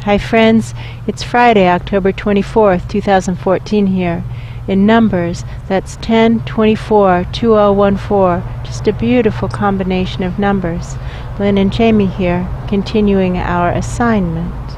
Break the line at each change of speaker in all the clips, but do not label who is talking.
Hi friends, it's Friday, October 24th, 2014 here. In numbers, that's 10-24-2014, just a beautiful combination of numbers. Lynn and Jamie here, continuing our assignment.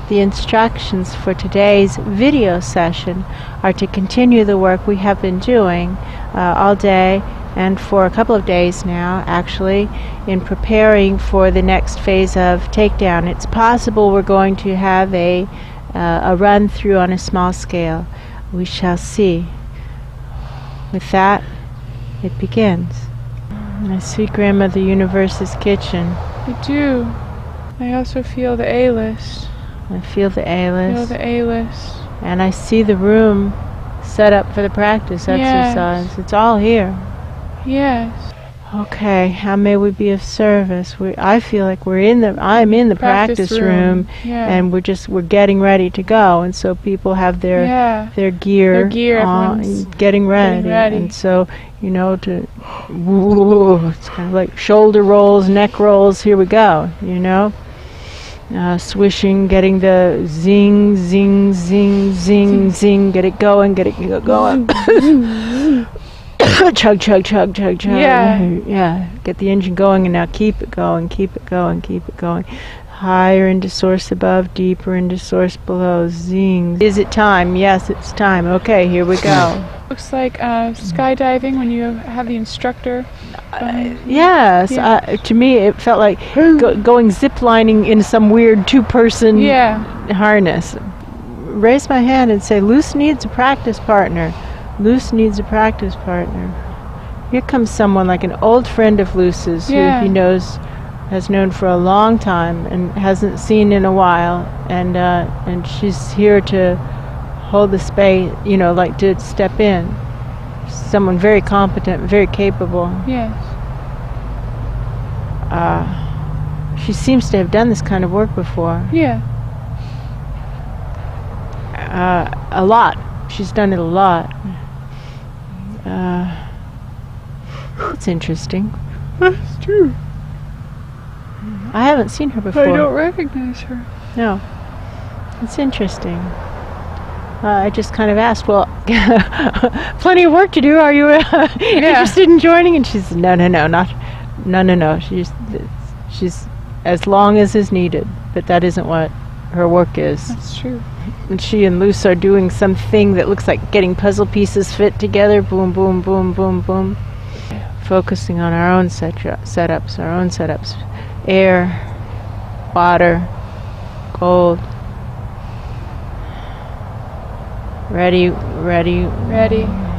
The instructions for today's video session are to continue the work we have been doing all day and for a couple of days now, actually, in preparing for the next phase of takedown. It's possible we're going to have a run through on a small scale. We shall see. With that, it begins. I see Grandmother Universe's kitchen.
I do. I also feel the A-list.
I feel the A-list.
Feel the A-list.
And I see the room set up for the practice exercise.
Yes.
It's all here.
Yes.
Okay, how may we be of service? I feel like I'm in the practice room, and we're getting ready to go, and so people have their gear on, getting ready. And so, it's kind of like shoulder rolls, neck rolls, here we go, swishing, getting the zing, zing, zing, zing, zing, get it going, going. Chug, chug, chug, chug, chug. Yeah. Get the engine going, and now keep it going, keep it going, keep it going. Higher into source above, deeper into source below. Zing. Is it time? Yes, it's time. Okay, here we go.
Looks like skydiving when you have the instructor.
Yes.
Yeah.
To me, it felt like going ziplining in some weird two-person harness. Raise my hand and say, Luce needs a practice partner. Luce needs a practice partner. Here comes someone like an old friend of Luce's who he has known for a long time and hasn't seen in a while, and she's here to hold the space, like to step in. Someone very competent, very capable.
Yes.
She seems to have done this kind of work before.
Yeah.
A lot. She's done it a lot. It's interesting.
That's true.
I haven't seen her before.
I don't recognize her. No.
It's interesting. I just kind of asked, well, plenty of work to do. Are you interested in joining? And she said, no. She's as long as is needed, but that isn't what her work is.
That's true.
And she and Luce are doing something that looks like getting puzzle pieces fit together. Boom, boom, boom, boom, boom. Focusing on our own setups. Air, water, gold. Ready.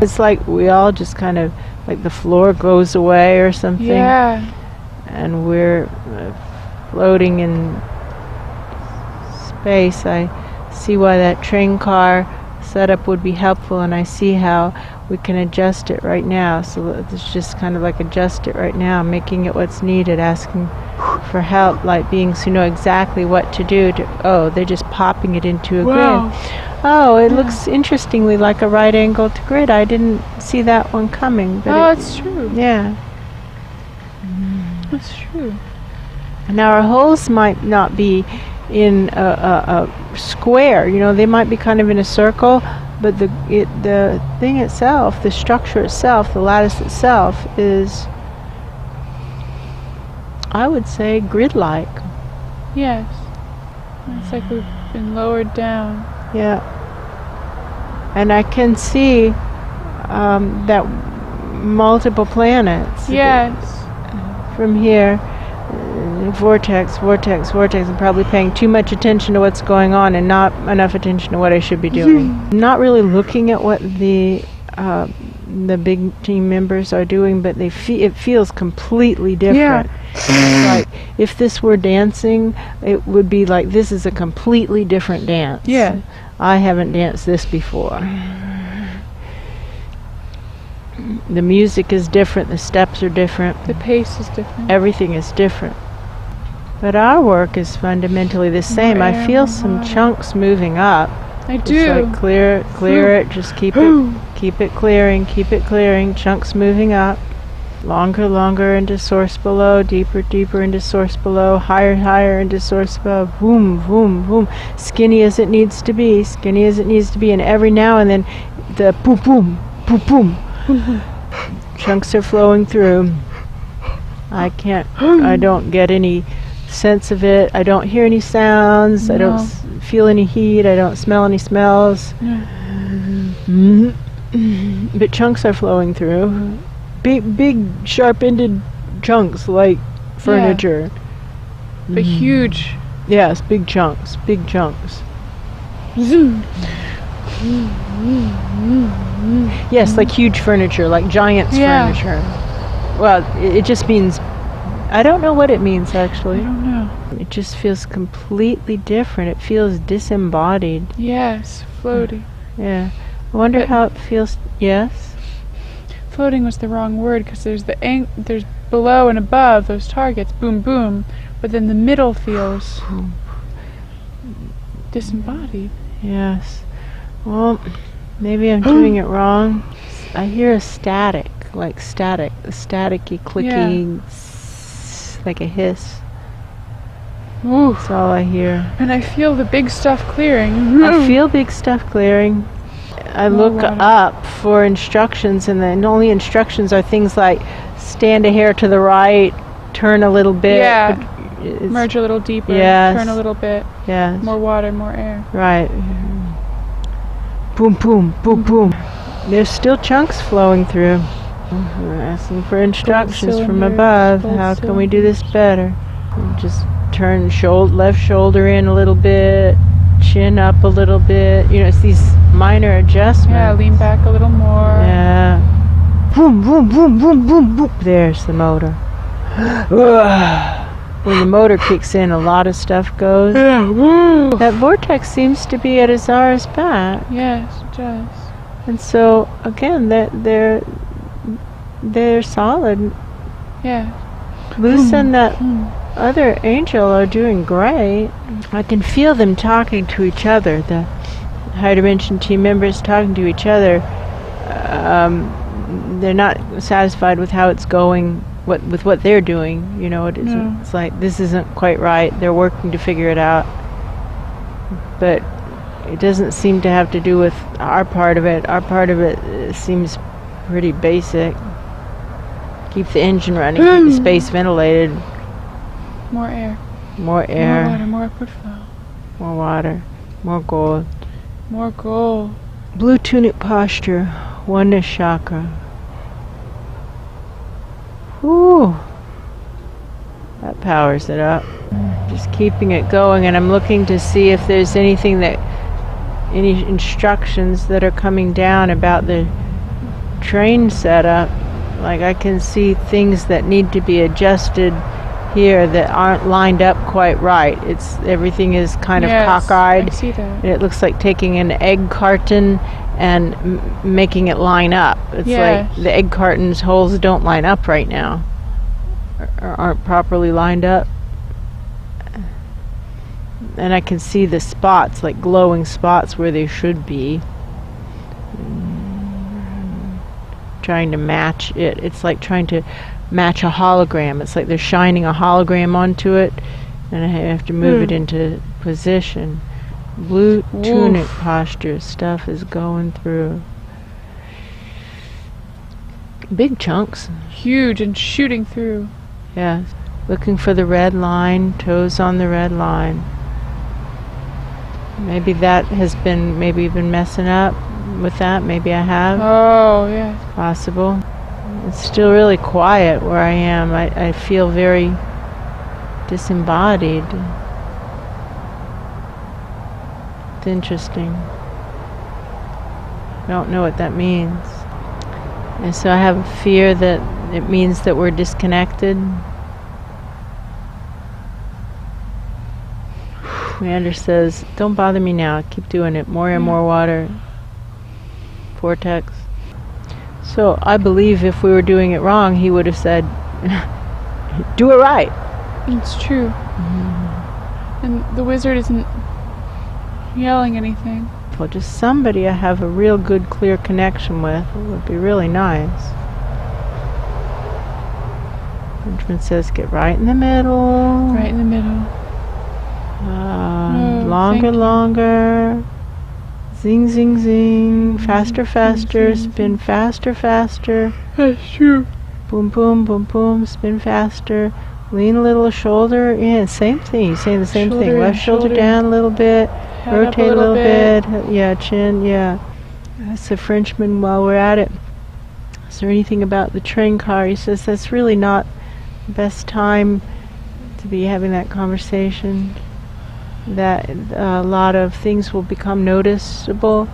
It's like we all just kind of, like the floor goes away or something.
Yeah.
And we're floating in space. I see why that train car setup would be helpful, and I see how we can adjust it right now. So let's just kind of like adjust it right now, making it what's needed, asking for help, light beings who know exactly what to do. They're just popping it into a grid. Oh, it looks interestingly like a right angle to grid. I didn't see that one coming. But
it's true.
Yeah.
That's true.
Now our holes might not be in a square, they might be kind of in a circle, but the thing itself, the structure itself, the lattice itself is, I would say, grid-like.
Yes. It's like we've been lowered down.
Yeah. And I can see that multiple planets.
Yes.
From here. Vortex, and probably paying too much attention to what's going on and not enough attention to what I should be doing. Not really looking at what the big team members are doing, but it feels completely different. Yeah. Like if this were dancing, it would be like this is a completely different dance.
Yeah.
I haven't danced this before. The music is different, the steps are different.
The pace is different.
Everything is different. But our work is fundamentally the same. I feel some chunks moving up.
I do.
Just like clear it, just keep it clearing, chunks moving up. Longer, longer into source below, deeper, deeper into source below, higher, higher into source above. Boom, boom, boom. Skinny as it needs to be, skinny as it needs to be. And every now and then, the boom, boom, boom, boom. Chunks are flowing through. I don't get any sense of it. I don't hear any sounds. No. I don't feel any heat. I don't smell any smells. No. But chunks are flowing through. Big, sharp-ended chunks like furniture.
Yeah. But huge.
Yes, big chunks. Big chunks. Yes, like huge furniture, like giant's furniture. Well, it just means, I don't know what it means actually.
I don't know.
It just feels completely different. It feels disembodied.
Yes, floaty.
Yeah. I wonder how it feels. Yes?
Floating was the wrong word because there's below and above those targets, boom, boom, but then the middle feels disembodied.
Yes. Well, maybe I'm doing it wrong. I hear a static, like static, a staticky, clicking, like a hiss.
Ooh.
That's all I hear.
And I feel the big stuff clearing.
I feel big stuff clearing. I look up for instructions, and the only instructions are things like stand a hair to the right, turn a little bit.
Yeah. Merge a little deeper.
Yes.
Turn a little bit.
Yes.
More water, more air.
Right. Boom, boom, boom, boom. There's still chunks flowing through. We're asking for instructions from above. How can we do this better? Just turn left shoulder in a little bit, chin up a little bit. You know, it's these minor adjustments.
Yeah, lean back a little more.
Yeah. Boom, boom, boom, boom, boom, boom. There's the motor. When the motor kicks in, a lot of stuff goes.
Yeah. Woo.
That vortex seems to be at Azara's back.
Yes, it does.
And so, again, they're solid.
Yeah.
Luce and that other angel are doing great. I can feel them talking to each other. The higher dimension team members talking to each other. They're not satisfied with how it's going, with what they're doing. You know, it isn't. No. It's like this isn't quite right. They're working to figure it out, but it doesn't seem to have to do with our part of it. Our part of it seems pretty basic. Keep the engine running, keep the space ventilated.
More air.
More air.
More water, more upward flow.
More water. More gold.
More gold.
Blue tunic posture. Oneness chakra. Whew. That powers it up. Just keeping it going, and I'm looking to see if there's any instructions that are coming down about the train setup. Like I can see things that need to be adjusted here that aren't lined up quite right. Everything is kind of cockeyed.
I see that.
It looks like taking an egg carton and making it line up. It's like the egg carton's holes don't line up right now, or aren't properly lined up. And I can see the spots, like glowing spots where they should be. Trying to match it. It's like trying to match a hologram. It's like they're shining a hologram onto it, and I have to move it into position. Blue tunic posture stuff is going through. Big chunks.
Huge and shooting through.
Yes. Looking for the red line, toes on the red line. Maybe that has been messing up with that. Maybe I have.
Oh, yeah.
Possible. It's still really quiet where I am. I feel very disembodied. It's interesting. I don't know what that means. And so I have a fear that it means that we're disconnected. Commander says, don't bother me now. Keep doing it. More and more water. Vortex. So I believe if we were doing it wrong, he would have said, do it right.
It's true. And the wizard isn't yelling anything.
Well, just somebody I have a real good, clear connection with. It would be really nice. Benjamin says, get right in the middle.
Right in the middle.
Longer, longer. Zing, zing, zing. Faster, faster. Spin faster, faster.
That's true.
Boom, boom, boom, boom. Spin faster. Lean a little, shoulder in. Same thing. You're saying the same
Shoulder
thing.
in,
Left shoulder
shoulder
down a little bit.
Head up
Rotate
a little bit.
Yeah, chin, yeah. That's the Frenchman while we're at it. Is there anything about the train car? He says that's really not the best time to be having that conversation. That a lot of things will become noticeable,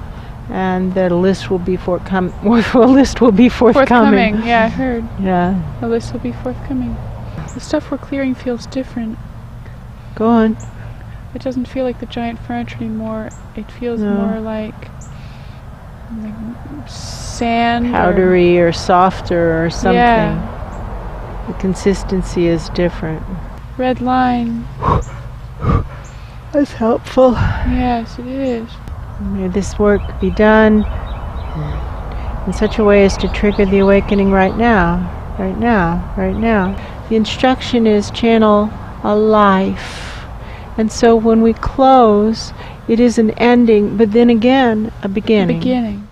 and that a list will be forthcoming.
Forthcoming, yeah, I heard.
Yeah.
A list will be forthcoming. The stuff we're clearing feels different.
Go on.
It doesn't feel like the giant furniture anymore. It feels more like sand.
Powdery or softer or something.
Yeah.
The consistency is different.
Red line.
That's helpful.
Yes, it is.
May this work be done in such a way as to trigger the awakening right now. Right now. Right now. The instruction is channel a life. And so when we close, it is an ending, but then again, a beginning.
Beginning.